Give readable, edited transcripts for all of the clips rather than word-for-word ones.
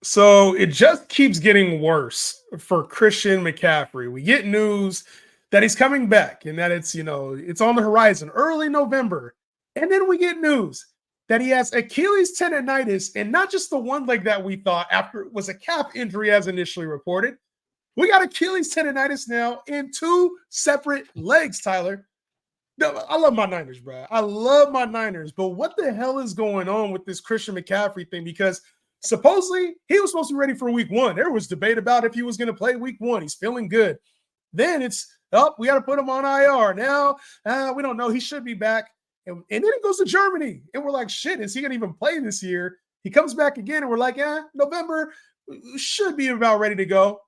So it just keeps getting worse for Christian McCaffrey. We get news that he's coming back and that it's on the horizon early November. And then we get news that he has Achilles tendonitis, and not just the one leg that we thought after it was a calf injury as initially reported. We got Achilles tendonitis now in two separate legs, Tyler. No, I love my Niners, bro. I love my Niners. But what the hell is going on with this Christian McCaffrey thing? Because supposedly he was supposed to be ready for week one. There was debate about if he was going to play week one. He's feeling good. Then we got to put him on IR. Now, we don't know. He should be back. And then he goes to Germany. And we're like, shit, is he going to even play this year? He comes back again, and we're like, November should be about ready to go.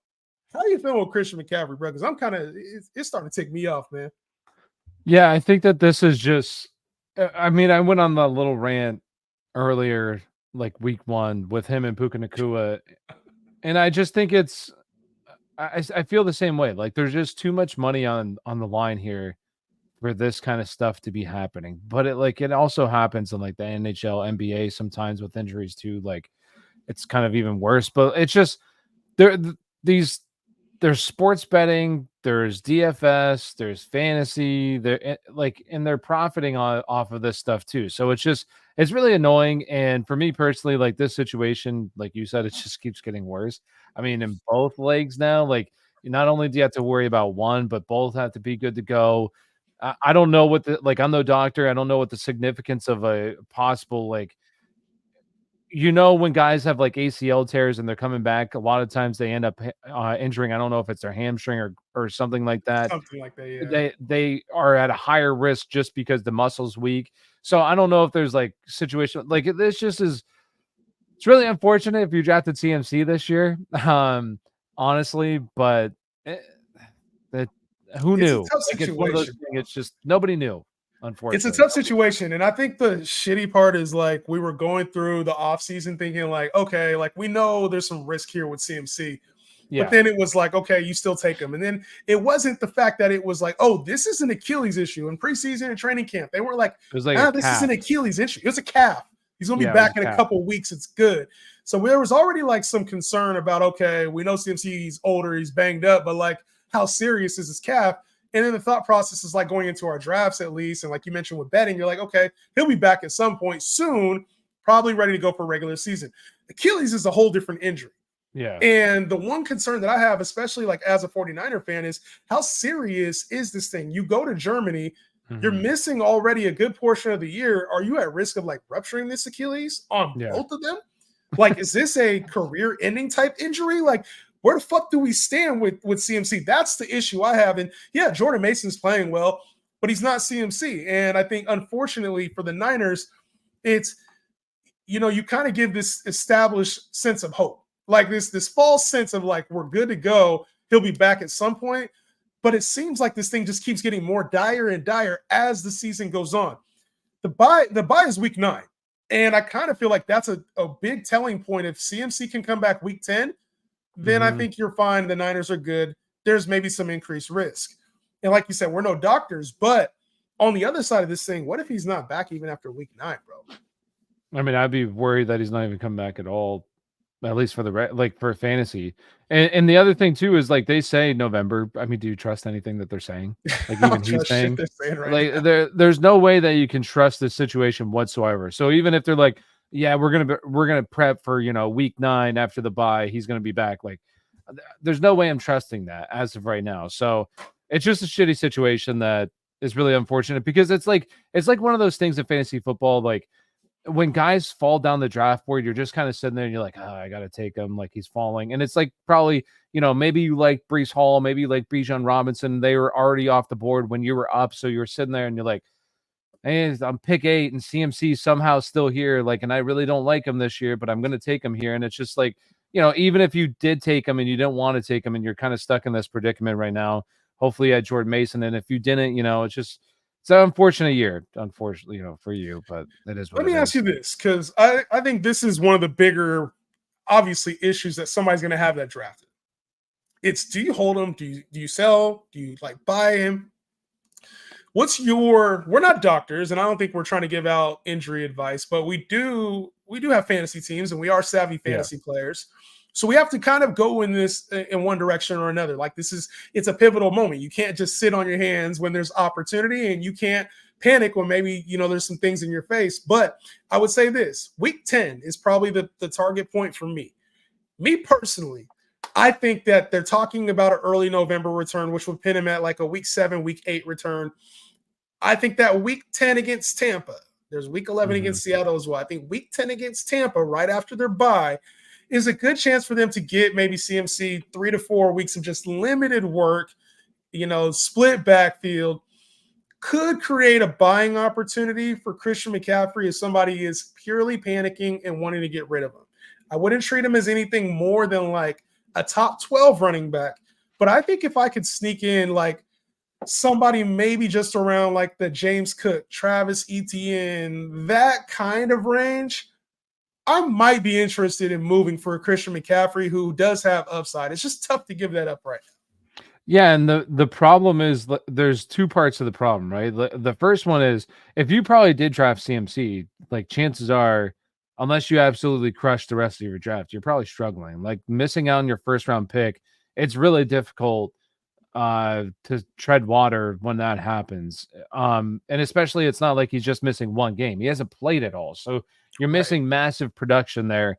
How do you feel with Christian McCaffrey, bro? Because it's starting to tick me off, man. Yeah, I think that this is just. I mean, I went on the little rant earlier, like week one, with him and Puka Nacua, and I just think it's. I feel the same way. Like there's just too much money on the line here for this kind of stuff to be happening. But it also happens in like the NHL, NBA sometimes with injuries too. Like it's kind of even worse. But it's just there. There's sports betting, there's DFS, there's fantasy, and they're profiting off of this stuff too. So it's really annoying. And for me personally, like this situation, like you said, it just keeps getting worse. I mean, in both legs now, like not only do you have to worry about one, but both have to be good to go. I don't know I'm no doctor. I don't know what the significance of a possible when guys have like ACL tears and they're coming back, a lot of times they end up injuring. I don't know if it's their hamstring or something like that. Something like that, yeah. They are at a higher risk just because the muscle's weak. So I don't know if there's like situation like this just is. It's really unfortunate if you drafted CMC this year, honestly. But who knew? It's a tough Like, it's one of those situation. things. It's just nobody knew. Unfortunately, It's a tough situation. And I think the shitty part is like we were going through the offseason thinking like, okay, like we know there's some risk here with CMC. Yeah. But then it was like, okay, you still take him. And then it wasn't the fact that it was like, oh, this is an Achilles issue in preseason and training camp. They weren't like, this is an Achilles issue. It's a calf. He's going to be back in a couple weeks. It's good. So there was already like some concern about, okay, we know CMC, he's older, he's banged up, but like how serious is his calf? And then the thought process is like going into our drafts at least. And like you mentioned with betting, you're like, okay, he'll be back at some point soon, probably ready to go for regular season. Achilles is a whole different injury. Yeah. And the one concern that I have, especially like as a 49er fan, is how serious is this thing? You go to Germany, you're missing already a good portion of the year. Are you at risk of like rupturing this Achilles on both of them? Like, is this a career-ending type injury? Like, where the fuck do we stand with CMC? That's the issue I have. And yeah, Jordan Mason's playing well, but he's not CMC. And I think, unfortunately, for the Niners, it's, you kind of give this established sense of hope. Like this false sense of like, we're good to go. He'll be back at some point. But it seems like this thing just keeps getting more dire and dire as the season goes on. The bye is week 9. And I kind of feel like that's a big telling point. If CMC can come back week 10, then I think you're fine. The Niners are good. There's maybe some increased risk. And like you said, we're no doctors. But on the other side of this thing, what if he's not back even after week 9, bro? I mean, I'd be worried that he's not even coming back at all, at least for for fantasy. And the other thing too is like they say November. I mean, do you trust anything that they're saying? Like even he's saying, like there's no way that you can trust this situation whatsoever. So even if they're like, yeah, we're gonna prep for week 9 after the bye, he's gonna be back. Like there's no way I'm trusting that as of right now. So it's just a shitty situation that is really unfortunate because it's like one of those things in fantasy football, like when guys fall down the draft board, you're just kind of sitting there and you're like, I got to take him. Like he's falling. And it's like probably, maybe you like Breece Hall, maybe you like Bijan Robinson. They were already off the board when you were up. So you're sitting there and you're like, hey, I'm pick 8 and CMC somehow still here. Like, and I really don't like him this year, but I'm going to take him here. And it's just like, even if you did take him and you didn't want to take him and you're kind of stuck in this predicament right now, hopefully you had Jordan Mason. And if you didn't, it's an unfortunate year, unfortunately, for you, but it is what Let me ask you this, because I think this is one of the bigger, obviously, issues that somebody's going to have that drafted. It's, do you hold him? Do you sell? Do you like buy him? We're not doctors, and I don't think we're trying to give out injury advice, but we do we do have fantasy teams and we are savvy fantasy players. So we have to kind of go in this in one direction or another. Like it's a pivotal moment. You can't just sit on your hands when there's opportunity, and you can't panic when maybe, there's some things in your face. But I would say this, week 10 is probably the target point for me. Me personally, I think that they're talking about an early November return, which would pin him at like a week 7, week 8 return. I think that week 10 against Tampa, there's week 11 against Seattle as well. I think week 10 against Tampa, right after their bye, is a good chance for them to get maybe CMC 3 to 4 weeks of just limited work, split backfield. Could create a buying opportunity for Christian McCaffrey if somebody is purely panicking and wanting to get rid of him. I wouldn't treat him as anything more than like a top 12 running back. But I think if I could sneak in like somebody maybe just around like the James Cook, Travis Etienne, that kind of range, I might be interested in moving for Christian McCaffrey, who does have upside. It's just tough to give that up right now. Yeah, and the problem is there's two parts of the problem, right? The first one is if you probably did draft CMC, like chances are, unless you absolutely crush the rest of your draft, you're probably struggling. Like missing out on your first round pick, it's really difficult to tread water when that happens. And especially it's not like he's just missing one game. He hasn't played at all. So you're missing massive production there.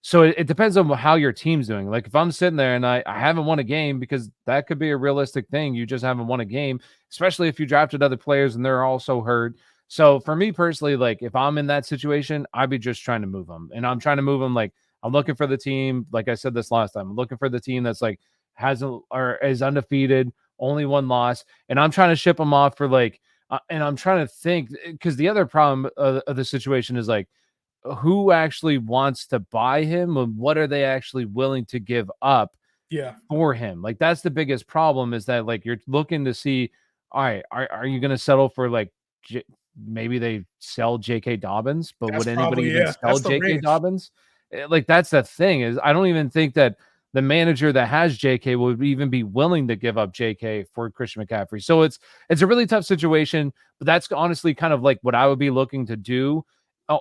So it depends on how your team's doing. Like if I'm sitting there and I haven't won a game, because that could be a realistic thing. You just haven't won a game, especially if you drafted other players and they're also hurt. So for me personally, like if I'm in that situation, I'd be just trying to move them. And I'm trying to move them. Like I'm looking for the team. Like I said this last time, I'm looking for the team that's like hasn't or is undefeated, only one loss. And I'm trying to ship them off for like, and I'm trying to think, because the other problem of the situation is like, who actually wants to buy him and what are they actually willing to give up for him? Like that's the biggest problem, is that like you're looking to see, all right, are you going to settle for like maybe they sell J.K. Dobbins, but That's would anybody even sell that's J.K. Dobbins? Like that's the thing, is I don't even think that the manager that has J.K. would even be willing to give up J.K. for Christian McCaffrey. So it's a really tough situation, but that's honestly kind of like what I would be looking to do.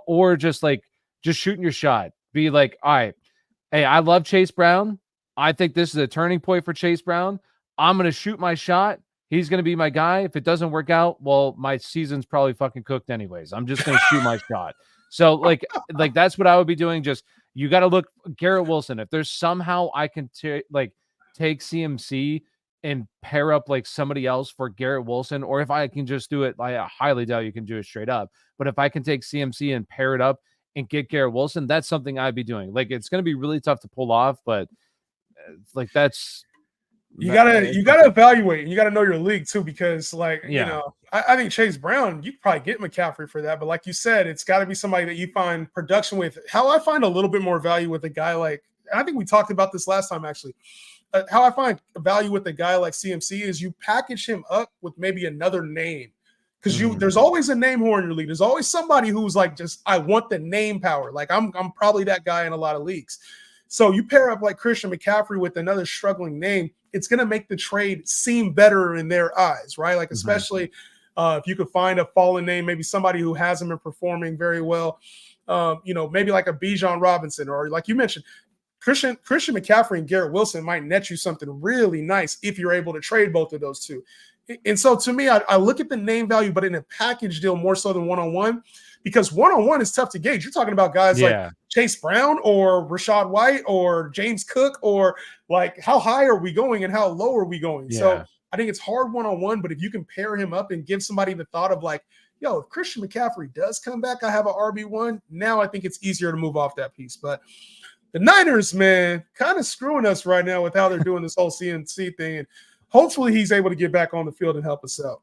Or just shooting your shot. Be like, all right, hey, I love Chase Brown. I think this is a turning point for Chase Brown. I'm going to shoot my shot. He's going to be my guy. If it doesn't work out, well, my season's probably fucking cooked anyways. I'm just going to shoot my shot. So like that's what I would be doing. Just, you got to look Garrett Wilson. If there's somehow I can take CMC and pair up like somebody else for Garrett Wilson, or if I can just do it, I highly doubt you can do it straight up. But if I can take CMC and pair it up and get Garrett Wilson, that's something I'd be doing. Like it's going to be really tough to pull off, but like that's you gotta evaluate, and you gotta know your league too, because I think Chase Brown, you probably get McCaffrey for that, but like you said, it's got to be somebody that you find production with. How I find a little bit more value with a guy like, I think we talked about this last time actually. How I find value with a guy like CMC is you package him up with maybe another name, because there's always a name whore in your league. There's always somebody who's like, just I want the name power. Like I'm probably that guy in a lot of leagues. So you pair up like Christian McCaffrey with another struggling name, it's going to make the trade seem better in their eyes, right? Like especially if you could find a fallen name, maybe somebody who hasn't been performing very well, maybe like a Bijan Robinson, or like you mentioned, Christian McCaffrey and Garrett Wilson might net you something really nice if you're able to trade both of those two. And so to me, I look at the name value, but in a package deal more so than one-on-one, because one-on-one is tough to gauge. You're talking about guys like Chase Brown or Rachaad White or James Cook, or like how high are we going and how low are we going? Yeah. So I think it's hard one-on-one, but if you can pair him up and give somebody the thought of like, yo, if Christian McCaffrey does come back, I have an RB1. Now I think it's easier to move off that piece. But the Niners, man, kind of screwing us right now with how they're doing this whole CMC thing. And hopefully he's able to get back on the field and help us out.